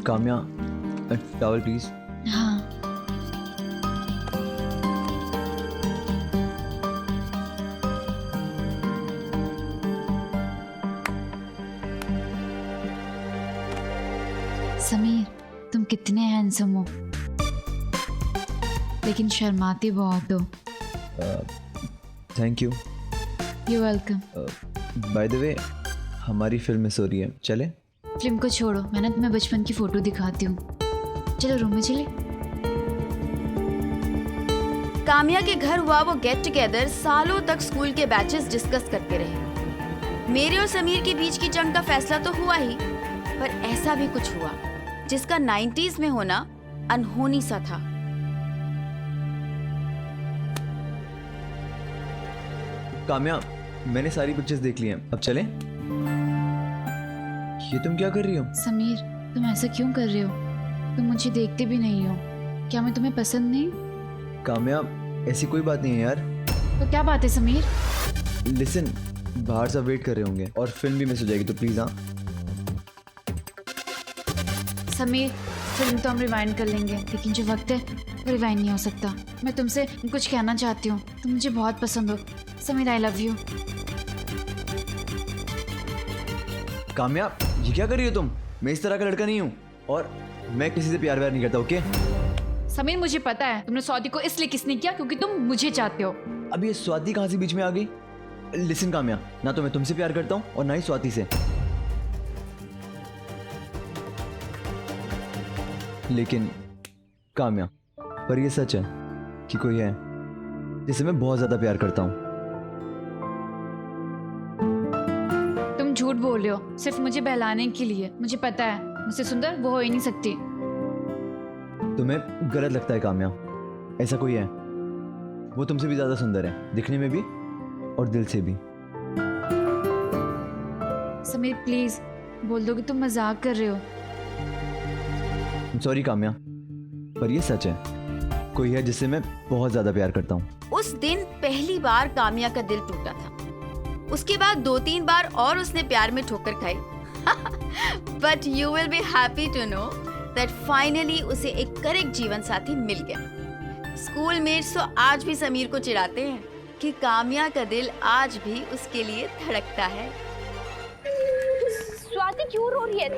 Kamya, towel please. हाँ। समीर, तुम कितने हैंडसम हो, लेकिन शर्माती बहुत हो। Thank you. You welcome. By the way, हमारी फिल्म मिस हो रही है, चले? फिल्म को छोड़ो, मैं ना तुम्हें बचपन की फोटो दिखाती हूँ। चलो रूम में चले। काम्या के घर हुआ वो गेट टुगेदर सालों तक स्कूल के बैचेस डिस्कस करते रहे। मेरे और समीर के बीच की जंग का फैसला तो हुआ ही, पर ऐसा भी कुछ हुआ जिसका 90s में होना अनहोनी सा था। काम्या, मैंने सारी पिक्चर्स देख ली हैं, अब चलें? ये तुम क्या कर रही हो? समीर, तुम ऐसा क्यों कर रहे हो? तुम मुझे देखते भी नहीं हो। क्या मैं तुम्हें पसंद नहीं? काम्या, ऐसी कोई बात नहीं है यार। तो क्या बात है समीर? लिसन, बाहर सब वेट कर रहे होंगे और फिल्म भी मिस हो जाएगी, तो प्लीज। हाँ समीर, फिल्म तो हम रिवाइंड कर लेंगे, लेकिन जो वक्त है वो रिवाइंड नहीं हो सकता। मैं तुमसे कुछ कहना चाहती हूँ, तुम मुझे बहुत पसंद हो Sameer. I love you. Kamya, ये क्या कर रही हो तुम? मैं इस तरह का लड़का नहीं हूँ और मैं किसी से प्यार व्यार नहीं करता, ओके? समीर, मुझे पता है तुमने स्वाति को इसलिए किस नहीं किया क्योंकि तुम मुझे चाहते हो। अब ये स्वाति कहाँ से बीच में आ गई? लिसन काम्या, ना तो मैं तुमसे प्यार करता हूँ और ना ही स्वाति से। लेकिन काम्या, पर ये सच है कि कोई है जिसे मैं बहुत ज्यादा प्यार करता हूँ। तुम झूठ बोल रहे हो सिर्फ मुझे बहलाने के लिए। मुझे पता है मुझसे सुंदर वो हो ही नहीं सकती। तुम्हें गलत लगता है काम्या, ऐसा कोई है, वो तुमसे भी ज्यादा सुंदर है, दिखने में भी और दिल से भी। समीर प्लीज बोल दो कि तुम मजाक कर रहे हो। सॉरी काम्या, पर ये सच है, कोई है जिससे मैं बहुत ज्यादा प्यार करता हूँ। उस दिन पहली बार काम्या का दिल टूटा था। उसके बाद 2-3 बार और उसने प्यार में ठोकर खाई। But you will be happy to know that finally उसे एक करेक्ट जीवन साथी मिल गया। स्कूल मेट्स तो आज भी समीर को चिढ़ाते हैं कि काम्या का दिल आज भी उसके लिए धड़कता है। स्वाति क्यों रो रही है?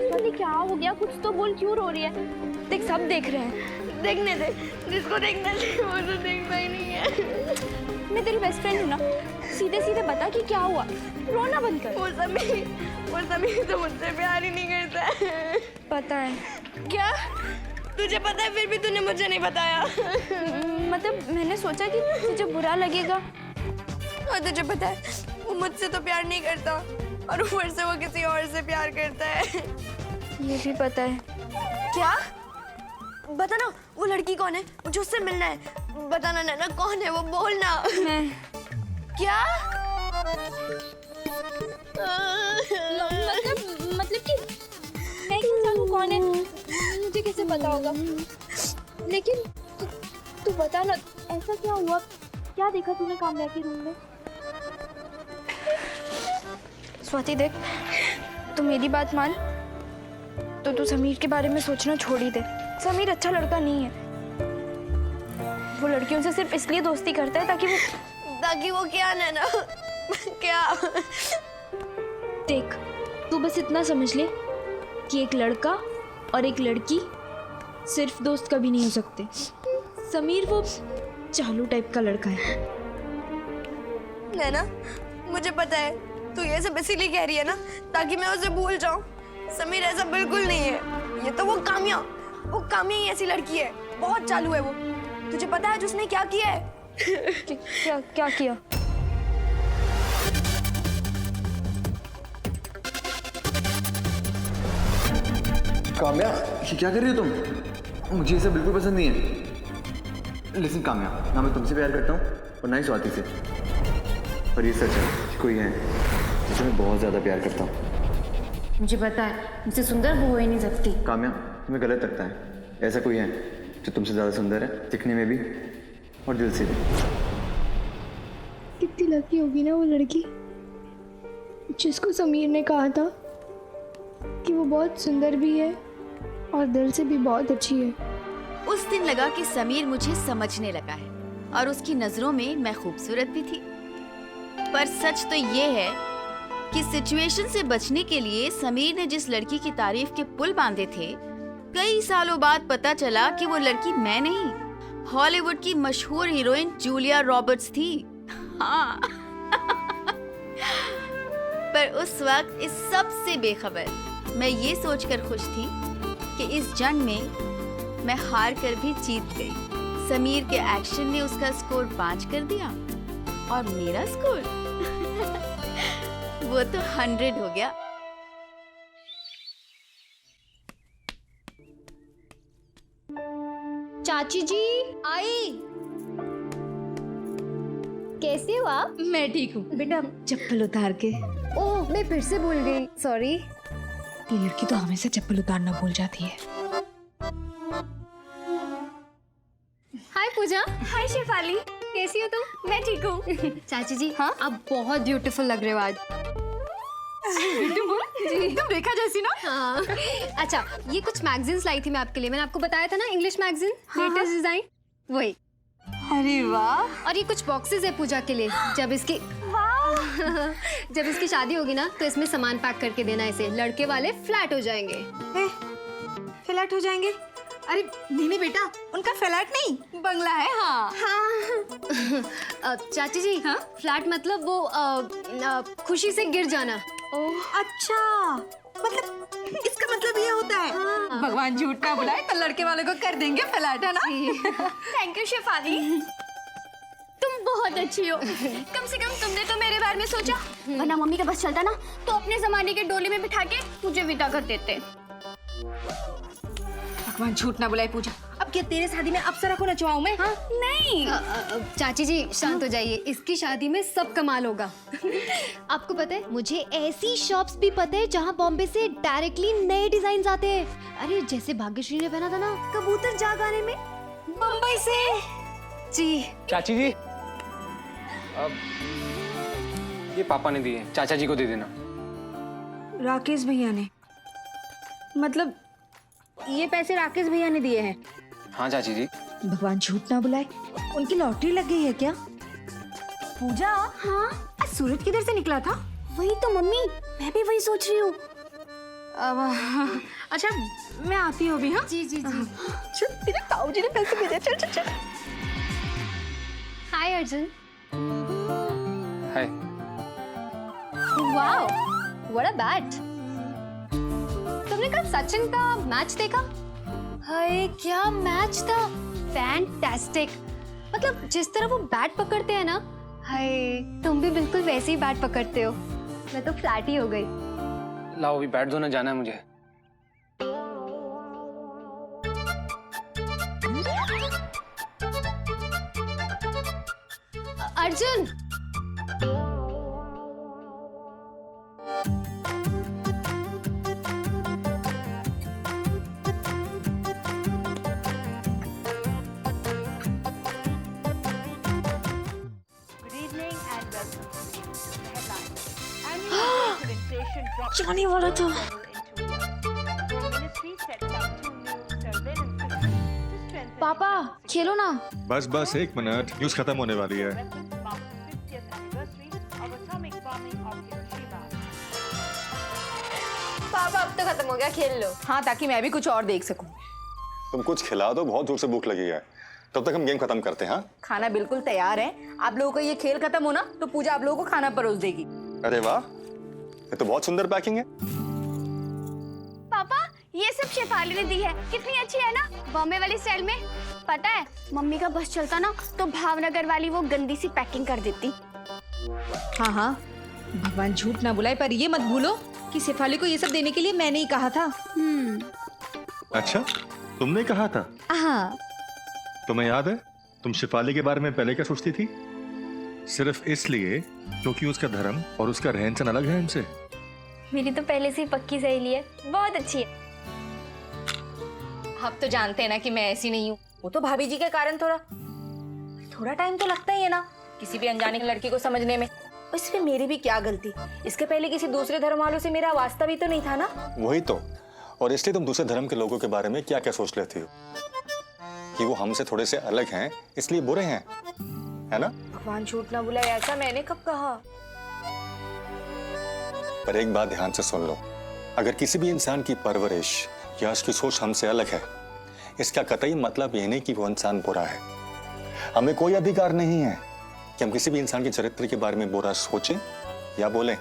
स्वाति क्या हो गया? कुछ तो बोल, क्यों रो रही है? देख सब देख रहे हैं, देखने दे। जिसको देखना चाहिए वो तो देखना ही नहीं है। मैं तेरी बेस्ट फ्रेंड हूँ ना, सीधे सीधे बता कि क्या हुआ। रोना बंद कर। वो समीर तो मुझसे प्यार ही नहीं करता है। पता है। क्या? तुझे पता है फिर भी तूने मुझे नहीं बताया? मतलब मैंने सोचा कि तुझे बुरा लगेगा। और तुझे पता है वो मुझसे तो प्यार नहीं करता और ऊपर से वो किसी और से प्यार करता है। ये भी पता है। क्या? बता ना, वो लड़की कौन है? मुझे उससे मिलना है। बताना नैना, कौन है वो? बोलना। मैं। क्या? मतलब कि मैं क्यों जानूं कौन है? मुझे कैसे पता होगा? लेकिन तू बता ना, ऐसा क्या हुआ? क्या देखा तूने काम्या के रूम में? स्वाति देख, तू मेरी बात मान तो तू समीर के बारे में सोचना छोड़ ही दे। समीर अच्छा लड़का नहीं है। वो लड़कियों से सिर्फ इसलिए दोस्ती करता है ताकि वो क्या नैना क्या? देख, तू बस इतना समझ ले कि एक लड़का और एक लड़की सिर्फ दोस्त कभी नहीं हो सकते। समीर वो चालू टाइप का लड़का है। नैना, मुझे पता है तू ये सब इसीलिए कह रही है ना ताकि मैं उसे भूल जाऊं। समीर ऐसा बिल्कुल नहीं है। ये तो वो काम्या ही ऐसी लड़की है, बहुत चालू है वो। तुझे पता है उसने क्या किया है? क्या किया? काम्या, ये क्या कर रही हो तुम? मुझे ये सब बिल्कुल पसंद नहीं है। लिसन काम्या, ना मैं तुमसे प्यार करता हूँ और ना ही स्वाति से, पर ये सच है कि कोई है जिसे मैं बहुत ज़्यादा प्यार करता हूँ। मुझे पता है मुझसे सुंदर वो हो ही नहीं सकती। काम्या, तुम्हें गलत लगता है, ऐसा कोई है जो तुमसे ज़्यादा सुंदर है, दिखने में भी और दिल से भी। कितनी लकी होगी ना वो लड़की जिसको समीर ने कहा था कि वो बहुत सुंदर भी है और दिल से भी बहुत अच्छी है। उस दिन लगा कि समीर मुझे समझने लगा है और उसकी नजरों में मैं खूबसूरत भी थी। पर सच तो ये है कि सिचुएशन से बचने के लिए समीर ने जिस लड़की की तारीफ के पुल बांधे थे, कई सालों बाद पता चला कि वो लड़की मैं नहीं, हॉलीवुड की मशहूर हीरोइन जूलिया रॉबर्ट्स थी। हाँ। पर उस वक्त इस सब से बेखबर मैं ये सोचकर खुश थी कि इस जंग में मैं हार कर भी जीत गई। समीर के एक्शन ने उसका स्कोर 5 कर दिया और मेरा स्कोर वो तो 100 हो गया। चाची जी आई। कैसे हो आप? मैं ठीक हूँ बेटा। चप्पल उतार के। ओह, मैं फिर से भूल गई, सॉरी। ये लड़की तो हमेशा चप्पल उतारना भूल जाती है। हाय पूजा। हाय शेफाली, कैसी हो तुम? मैं ठीक हूँ। चाची जी, हाँ, आप बहुत ब्यूटीफुल लग रहे हो आज। एकदम रेखा जैसी ना। हाँ। अच्छा, ये कुछ मैगजीन्स लाई थी मैं आपके लिए। मैंने आपको बताया था ना, इंग्लिश मैगजीन, लेटेस्ट डिजाइन, वही। अरे वाह। और ये कुछ बॉक्सेस है पूजा के लिए। जब इसकी शादी होगी ना, तो इसमें सामान पैक करके देना इसे। लड़के वाले फ्लैट हो जाएंगे। फ्लैट हो जाएंगे? अरे नहीं बेटा, उनका फ्लैट नहीं, बंगला है। हाँ हाँ। चाची जी, हाँ? फ्लैट मतलब वो खुशी से गिर जाना। अच्छा, मतलब इसका मतलब ये होता है। हाँ। भगवान झूठ ना बुलाए तो लड़के वाले को कर देंगे फ्लैट, है ना? थैंक यू शेफाली, तुम बहुत अच्छी हो। कम से कम तुमने तो मेरे बारे में सोचा, वरना मम्मी का बस चलता ना तो अपने जमाने के डोली में बिठा के मुझे विदा कर देते। भगवान झूठ ना बुलाए पूजा। अब क्या तेरे शादी में अप्सरा को नचवाऊं मैं? हाँ? नहीं। चाची जी शांत हो जाइए, इसकी शादी में सब कमाल होगा। आपको पता है, मुझे ऐसी शॉप्स भी पता है जहाँ बॉम्बे से डायरेक्टली नए डिजाइन आते हैं। अरे जैसे भाग्यश्री ने पहना था ना कबूतर जा गाने में, बम्बई से। जी चाची जी, अब ये पापा ने दिए, चाचा जी को दे देना। राकेश भैया ने? मतलब ये पैसे राकेश भैया ने दिए हैं? हाँ चाची जी। भगवान झूठ ना बुलाए, उनकी लॉटरी लग गई है क्या? पूजा, हाँ, आज सूरज किधर से निकला था? वही तो मम्मी, मैं भी वही सोच रही हूँ। अब अच्छा, मैं आती हूँ अभी। हाँ जी जी जी। चल, तेरे ताऊ जी ने पैसे भेजे। चल चल चल। Hi Arjun. Hi. Wow, what a bat. तुमने कल सचिन का मैच देखा? हाय क्या मैच था, फैंटास्टिक। मतलब जिस तरह वो बैट पकड़ते हैं ना, हाय तुम भी बिल्कुल वैसे ही बैट पकड़ते हो। मैं तो फ्लैट ही हो गई। लाओ, अभी बैट धोने जाना है मुझे। अर्जुन, जाने वाला था। पापा खेलो ना। बस बस 1 मिनट, न्यूज खत्म होने वाली है। पापा अब तो खत्म हो गया, खेल लो। हाँ, ताकि मैं भी कुछ और देख सकूं। तुम कुछ खिला दो, बहुत जोर से भूख लगी है। तब तक हम गेम खत्म करते हैं। हाँ? खाना बिल्कुल तैयार है। आप लोगों का ये खेल खत्म होना तो पूजा आप लोगों को खाना परोस देगी। अरे वाह, ये तो बहुत सुंदर पैकिंग है। पापा ये सब शेफाली ने दी है, कितनी अच्छी है ना, बॉम्बे वाली स्टाइल में। पता है मम्मी का बस चलता ना तो भावनगर वाली वो गंदी सी पैकिंग कर देती। हाँ हाँ, भगवान झूठ ना बुलाए, पर ये मत भूलो कि शेफाली को ये सब देने के लिए मैंने ही कहा था। अच्छा, तुमने कहा था? हाँ। तुम्हें याद है तुम शिफाली के बारे में पहले क्या सोचती थी? सिर्फ इसलिए क्योंकि उसका धर्म और उसका रहन सहन अलग है हमसे। मेरी तो पहले से ही पक्की सहेली है, बहुत अच्छी है। आप तो जानते हैं ना कि मैं ऐसी नहीं हूँ। वो तो भाभी जी के कारण थोड़ा टाइम तो लगता ही है ना किसी भी अनजाने लड़की को समझने में। इसमें मेरी भी क्या गलती? इसके पहले किसी दूसरे धर्म वालों से मेरा वास्ता भी तो नहीं था ना। वही तो, और इसलिए तुम दूसरे धर्म के लोगों के बारे में क्या क्या सोच लेती हो कि वो हमसे थोड़े से अलग हैं इसलिए बुरे हैं, है ना? भगवान झूठ ना बुलाए, ऐसा मैंने कब कहा? पर एक बात ध्यान से सुन लो, अगर किसी भी इंसान की परवरिश या उसकी सोच हमसे अलग है, इसका कतई मतलब ये नहीं कि वो इंसान बुरा है। हमें कोई अधिकार नहीं है कि हम किसी भी इंसान के चरित्र के बारे में बुरा सोचें या बोलें।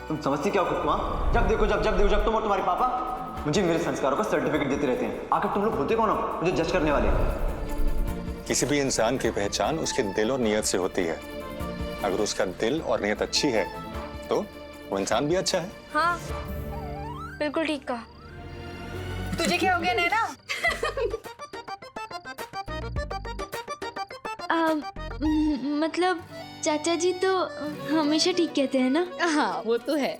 तुम समझती क्या हो खुद को? हाँ, जब देखो जब तुम और तुम्हारे पापा मुझे मेरे संस्कारों का सर्टिफिकेट देते रहते हैं। आखिर तुम लोग होते कौन हो मुझे जज करने वाले? किसी भी इंसान की पहचान उसके दिल और नियत से होती है। अगर उसका दिल और नियत अच्छी है तो वो इंसान भी अच्छा है। हाँ, बिल्कुल ठीक कहा। तुझे क्या हो गया नैना? मतलब चाचा जी तो हमेशा ठीक कहते हैं ना। हाँ, वो तो है।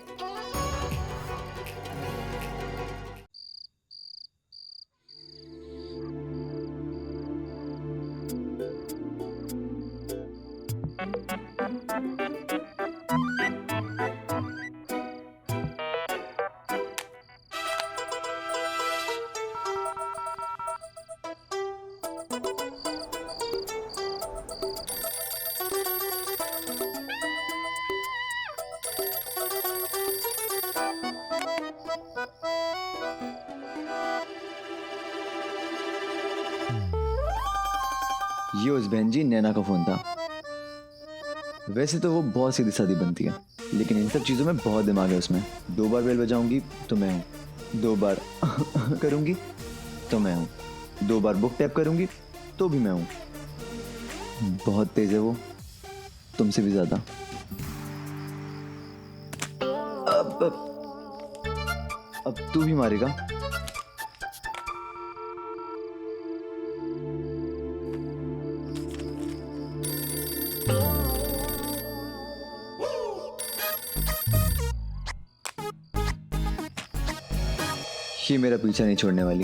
ये उस बहन जी नैना का फोन था। वैसे तो वो बहुत सीधी सादी बनती है, लेकिन इन सब चीज़ों में बहुत दिमाग है उसमें। 2 बार बेल बजाऊंगी तो मैं हूँ, 2 बार करूंगी तो मैं हूँ, 2 बार बुक टैप करूंगी तो भी मैं हूँ। बहुत तेज है वो, तुमसे भी ज्यादा। अब तू भी मारेगा? ये मेरा पीछा नहीं छोड़ने वाली।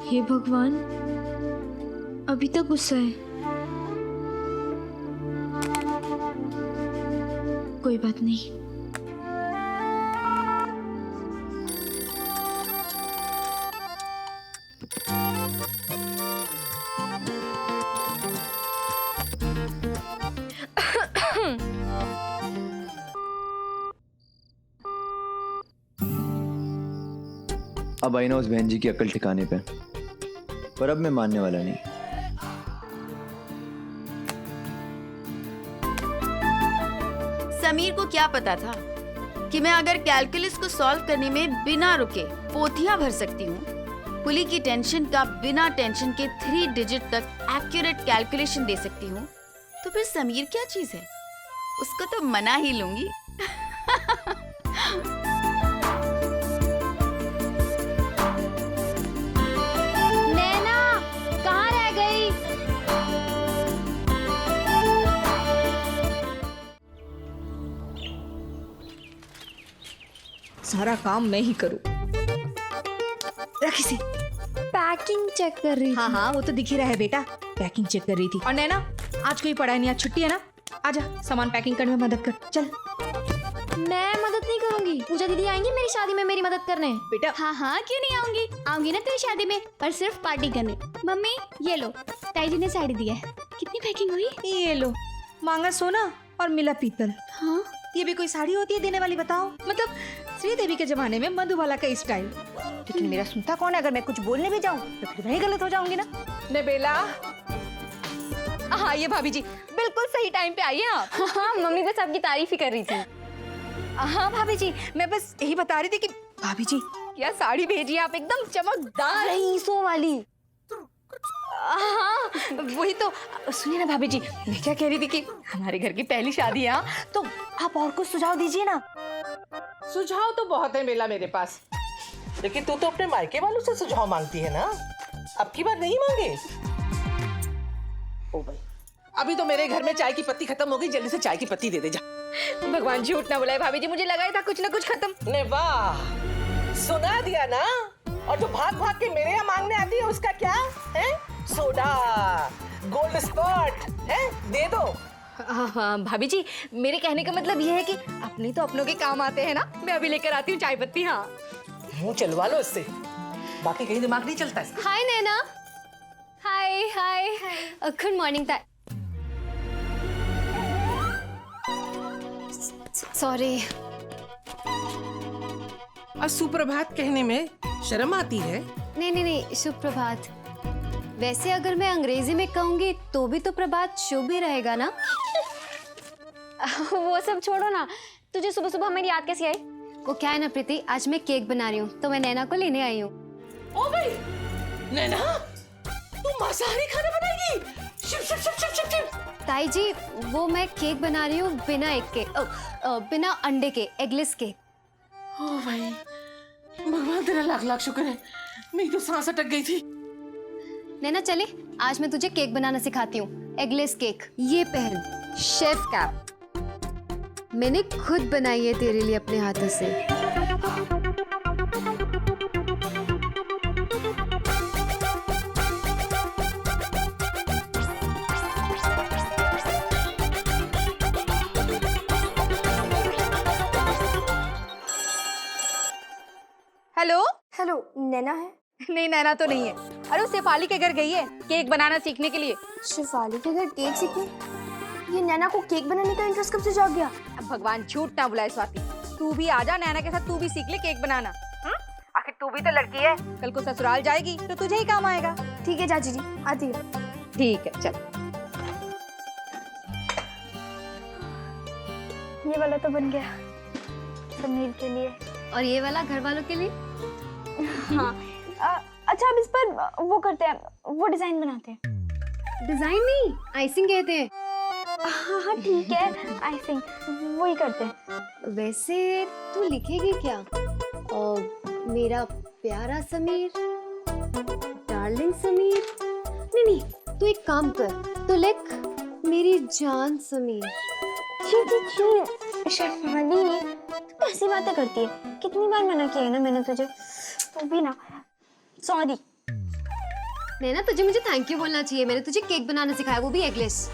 हे भगवान, अभी तक गुस्सा है। कोई बात नहीं। अब आई ना उस बहन जी की अक्ल ठिकाने पे, पर अब मैं मानने वाला नहीं। समीर को क्या पता था कि मैं अगर कैलकुलस को सॉल्व करने में बिना रुके पोथियां भर सकती हूँ, पुली की टेंशन का बिना टेंशन के 3 डिजिट तक एक्यूरेट कैलकुलेशन दे सकती हूँ, तो फिर समीर क्या चीज है? उसको तो मना ही लूंगी। नैना कहाँ रह गई? सारा काम मैं ही करूं। रख इसे। पैकिंग चेक कर रही थी। हाँ हाँ, वो तो दिख ही रहा है बेटा, पैकिंग चेक कर रही थी। और नैना, आज कोई पढ़ाई नहीं, आज छुट्टी है ना? आजा सामान पैकिंग करने में मदद कर, चल। मैं मदद नहीं करूंगी। पूजा दीदी आएंगी मेरी शादी में मेरी मदद करने। बेटा हाँ हाँ, क्यों नहीं आऊंगी? आऊंगी ना तेरी शादी में, पर सिर्फ पार्टी करने। मम्मी ये लो, ताई जी ने साड़ी दी है। कितनी पैकिंग हुई? ये लो, मांगा सोना और मिला पीतल। हाँ, ये भी कोई साड़ी होती है देने वाली, बताओ? मतलब श्रीदेवी के जमाने में मधुबाला का स्टाइल। लेकिन मेरा सुनता कौन है? अगर मैं कुछ बोलने भी जाऊं तो फिर मैं गलत हो जाऊंगी ना। ने बेला, हाँ ये भाभी जी बिल्कुल सही टाइम पे आई हैं आप। हाँ मम्मी बस आपकी तारीफ ही कर रही थी। हाँ भाभी जी, मैं बस यही बता रही थी कि भाभी जी क्या साड़ी भेजी है आप, एकदम चमकदार। रईसों वाली। हाँ वही तो। सुनिए ना भाभी जी, मैं क्या कह रही थी कि हमारे घर की पहली शादी है, तो आप और कुछ सुझाव दीजिए ना। सुझाव तो बहुत है मेला मेरे पास, लेकिन तू तो अपने मायके वालों से सुझाव मांगती है ना, अब की बार नहीं मांगे। ओ भाई, अभी तो मेरे घर में चाय की पत्ती खत्म हो गई, जल्दी से चाय की पत्ती दे दे जा। भगवान झूठ ना बुलाए भाभी जी, मुझे लगा ही था कुछ ना कुछ खत्म। ने वाह, सुना दिया ना। और जो भाग भाग के मेरे यहाँ मांगने आती है उसका क्या है? सोडा, गोल्ड स्पॉट है, दे दो। हाँ भाभी जी, मेरे कहने का मतलब ये है कि अपने तो अपनों के काम आते हैं ना। मैं अभी लेकर आती हूँ चाय पत्ती। हाँ, मुंह चलवा लो इससे, बाकी कहीं दिमाग नहीं चलता इसका। Hi Naina. Hi hi. Good morning. Sorry. और सुप्रभात कहने में शर्म आती है? नहीं, सुप्रभात। वैसे अगर मैं अंग्रेजी में कहूंगी तो भी तो प्रभात शुभ ही रहेगा ना। वो सब छोड़ो ना, तुझे सुबह सुबह हमारी याद कैसी आई? वो क्या है ना प्रीति, आज मैं केक बना रही हूँ तो मैं नैना को लेने आई हूँ। ओ भाई, नैना, तू मांसाहारी खाना बनाएगी? शिव शिव शिव शिव शिव शिव। ताई जी, वो मैं केक बना रही हूँ बिना एग के, बिना अंडे के, एगलेस केक। ओ भाई, भगवान तेरा लाख लाख शुक्र है, मेरी तो सांस अटक गई थी। नैना चले, आज मैं तुझे केक बनाना सिखाती हूँ, एगलेस केक। ये पहन, शेफ कैप मैंने खुद बनाई है तेरे लिए अपने हाथों से। हेलो। हेलो, नैना है? नहीं, नैना तो नहीं है। अरे वो शेफाली के घर गई है केक बनाना सीखने के लिए। शिफाली के घर केक सीखने? ये नैना को केक बनाने का इंटरेस्ट कब से जाग गया? अब भगवान झूठ ना बुलाए स्वाति, तू भी आजा नैना के साथ, तू भी सीख ले केक बनाना। आखिर तू भी तो लड़की है, कल को ससुराल जाएगी तो तुझे ही काम आएगा। ठीक है चाची जी, आती हूँ। ठीक है, चल। ये वाला तो बन गया समीर के लिए, और ये वाला घर वालों के लिए। हाँ, अच्छा अब इस पर वो करते हैं, वो डिजाइन बनाते हैं। डिजाइन नहीं, आइसिंग कहते हैं। हाँ ठीक है, आइसिंग वही करते हैं। वैसे तू लिखेगी क्या? मेरा प्यारा समीर, डार्लिंग समीर। नहीं, तू एक काम कर, तू लिख मेरी जान समीर। शेफाली, तू कैसी बातें करती है? कितनी बार मना किया है ना मैंने तुझे, तू भी ना। सॉरी नैना, तुझे मुझे थैंक यू बोलना चाहिए, मैंने तुझे केक बनाना सिखाया, वो भी एगलेस।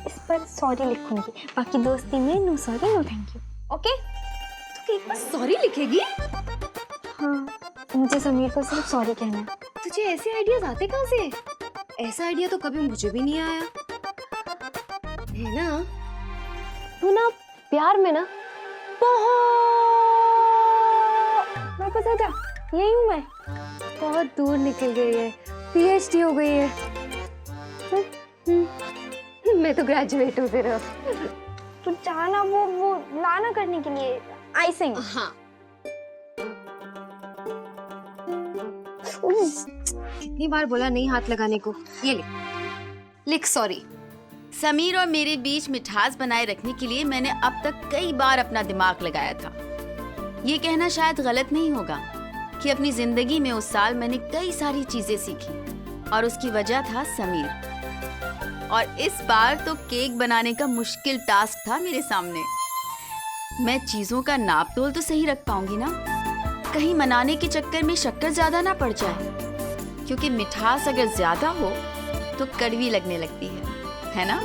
इस पर सॉरी लिखूंगी, बाकी दोस्ती में no sorry no thank you. Okay? तू केक पर सॉरी लिखेगी? हाँ, मुझे समीर को सिर्फ सॉरी कहना है। तुझे ऐसे आइडियाज आते कहाँ से? ऐसा आइडिया तो कभी मुझे भी नहीं आया है ना। तू ना प्यार में ना वापस आ जा, यही हूँ मैं। बहुत दूर निकल गई है, पीएचडी हो गई है। मैं तो ग्रेजुएट हूँ सिर्फ। तू चाहना वो लाना करने के लिए आइसिंग। हाँ, कितनी बार बोला नहीं हाथ लगाने को। ये लिख सॉरी। समीर और मेरे बीच मिठास बनाए रखने के लिए मैंने अब तक कई बार अपना दिमाग लगाया था। ये कहना शायद गलत नहीं होगा कि अपनी जिंदगी में उस साल मैंने कई सारी चीजें सीखी और उसकी वजह था समीर। और इस बार तो केक बनाने का मुश्किल टास्क था मेरे सामने। मैं चीजों का नाप तोल तो सही रख पाऊंगी ना, कहीं मनाने के चक्कर में शक्कर ज्यादा ना पड़ जाए, क्योंकि मिठास अगर ज्यादा हो तो कड़वी लगने लगती है ना?